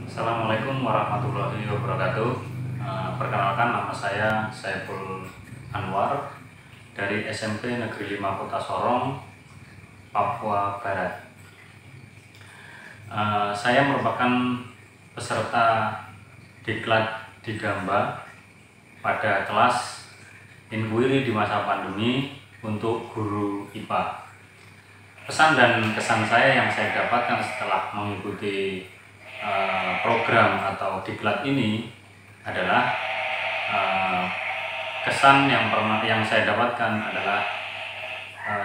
Assalamualaikum warahmatullahi wabarakatuh. Perkenalkan, nama saya Saiful Anwar dari SMP Negeri 5 Kota Sorong, Papua Barat. Saya merupakan peserta diklat di Gamba pada kelas inquiry di masa pandemi untuk guru IPA. Pesan dan kesan saya yang saya dapatkan setelah mengikuti program atau diklat ini adalah kesan yang saya dapatkan adalah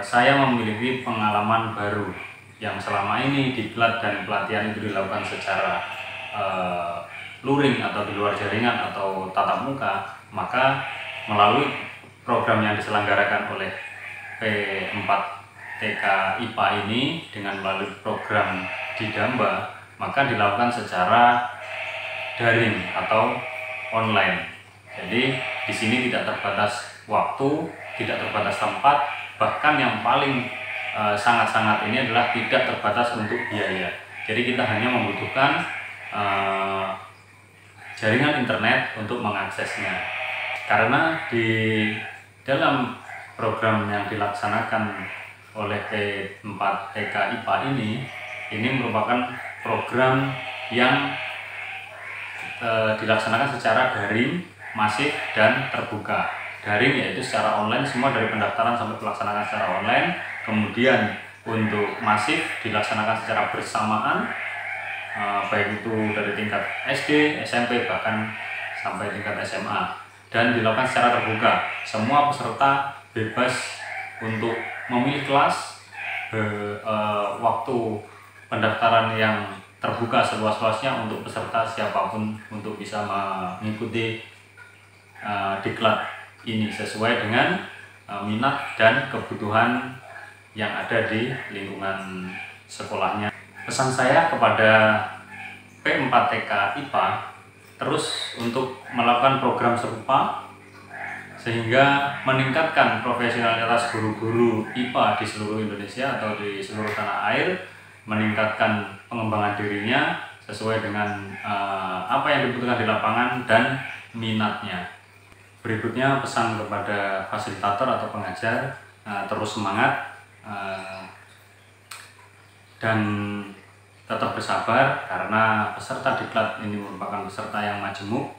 saya memiliki pengalaman baru yang selama ini diklat dan pelatihan itu dilakukan secara luring atau di luar jaringan atau tatap muka. Maka melalui program yang diselenggarakan oleh P4TK IPA ini dengan melalui program di Gamba, maka dilakukan secara daring atau online. Jadi di sini tidak terbatas waktu, tidak terbatas tempat, bahkan yang paling sangat-sangat ini adalah tidak terbatas untuk biaya. Jadi kita hanya membutuhkan jaringan internet untuk mengaksesnya. Karena di dalam program yang dilaksanakan oleh P4TK IPA ini merupakan program yang dilaksanakan secara daring, masif, dan terbuka. Daring yaitu secara online, semua dari pendaftaran sampai pelaksanaan secara online. Kemudian untuk masif dilaksanakan secara bersamaan, baik itu dari tingkat SD, SMP, bahkan sampai tingkat SMA. Dan dilakukan secara terbuka. Semua peserta bebas untuk memilih kelas, waktu pendaftaran yang terbuka seluas-luasnya untuk peserta siapapun untuk bisa mengikuti diklat ini sesuai dengan minat dan kebutuhan yang ada di lingkungan sekolahnya. Pesan saya kepada P4TK IPA terus untuk melakukan program serupa sehingga meningkatkan profesionalitas guru-guru IPA di seluruh Indonesia atau di seluruh tanah air, meningkatkan pengembangan dirinya sesuai dengan apa yang dibutuhkan di lapangan dan minatnya. Berikutnya pesan kepada fasilitator atau pengajar, terus semangat dan tetap bersabar karena peserta diklat ini merupakan peserta yang majemuk,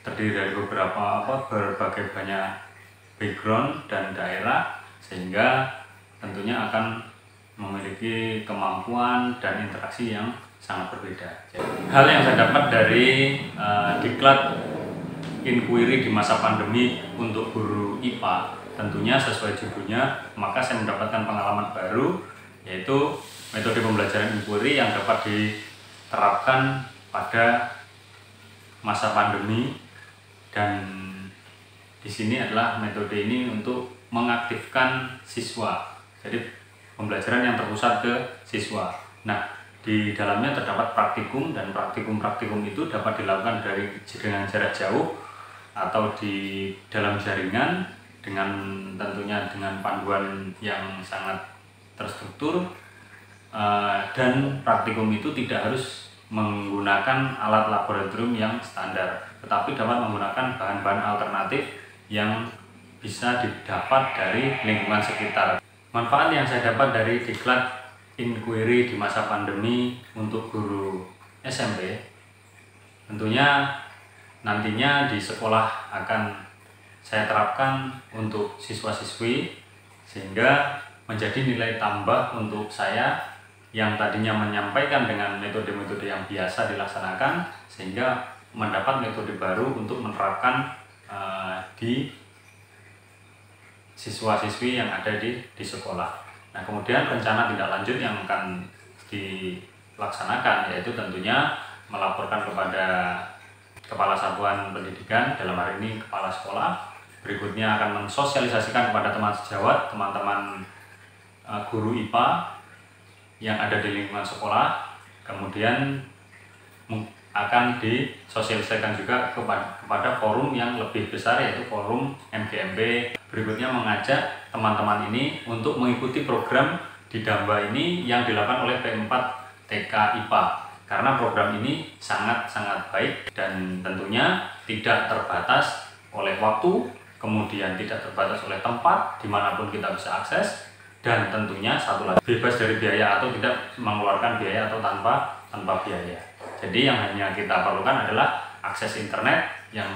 terdiri dari berbagai banyak background dan daerah, sehingga tentunya akan memiliki kemampuan dan interaksi yang sangat berbeda. Hal yang saya dapat dari diklat inquiry di masa pandemi untuk guru IPA, tentunya sesuai judulnya, maka saya mendapatkan pengalaman baru, yaitu metode pembelajaran inquiry yang dapat diterapkan pada masa pandemi. Dan di sini adalah metode ini untuk mengaktifkan siswa. Jadi pembelajaran yang terpusat ke siswa. Nah, di dalamnya terdapat praktikum, dan praktikum itu dapat dilakukan dengan jarak jauh atau di dalam jaringan dengan tentunya dengan panduan yang sangat terstruktur, dan praktikum itu tidak harus menggunakan alat laboratorium yang standar, tetapi dapat menggunakan bahan-bahan alternatif yang bisa didapat dari lingkungan sekitar. Manfaat yang saya dapat dari diklat inquiry di masa pandemi untuk guru SMP, tentunya nantinya di sekolah akan saya terapkan untuk siswa-siswi, sehingga menjadi nilai tambah untuk saya yang tadinya menyampaikan dengan metode-metode yang biasa dilaksanakan, sehingga mendapat metode baru untuk menerapkan di siswa-siswi yang ada di sekolah. Nah, kemudian rencana tindak lanjut yang akan dilaksanakan yaitu tentunya melaporkan kepada kepala satuan pendidikan, dalam hari ini kepala sekolah. Berikutnya akan mensosialisasikan kepada teman sejawat, teman-teman guru IPA yang ada di lingkungan sekolah. Kemudian akan disosialisasikan juga kepada forum yang lebih besar, yaitu forum MGMP. Berikutnya mengajak teman-teman ini untuk mengikuti program di Gamba ini yang dilakukan oleh P4TK IPA. karena program ini sangat-sangat baik dan tentunya tidak terbatas oleh waktu, kemudian tidak terbatas oleh tempat dimanapun kita bisa akses, dan tentunya satu lagi bebas dari biaya atau tidak mengeluarkan biaya atau tanpa biaya. Jadi yang hanya kita perlukan adalah akses internet yang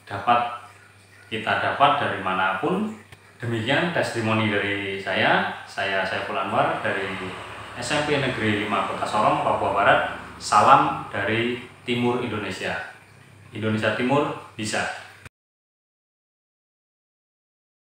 dapat kita dapat dari manapun. Demikian testimoni dari saya Saiful Anwar dari SMP Negeri 5 Kota Sorong, Papua Barat. Salam dari Timur Indonesia. Indonesia Timur bisa.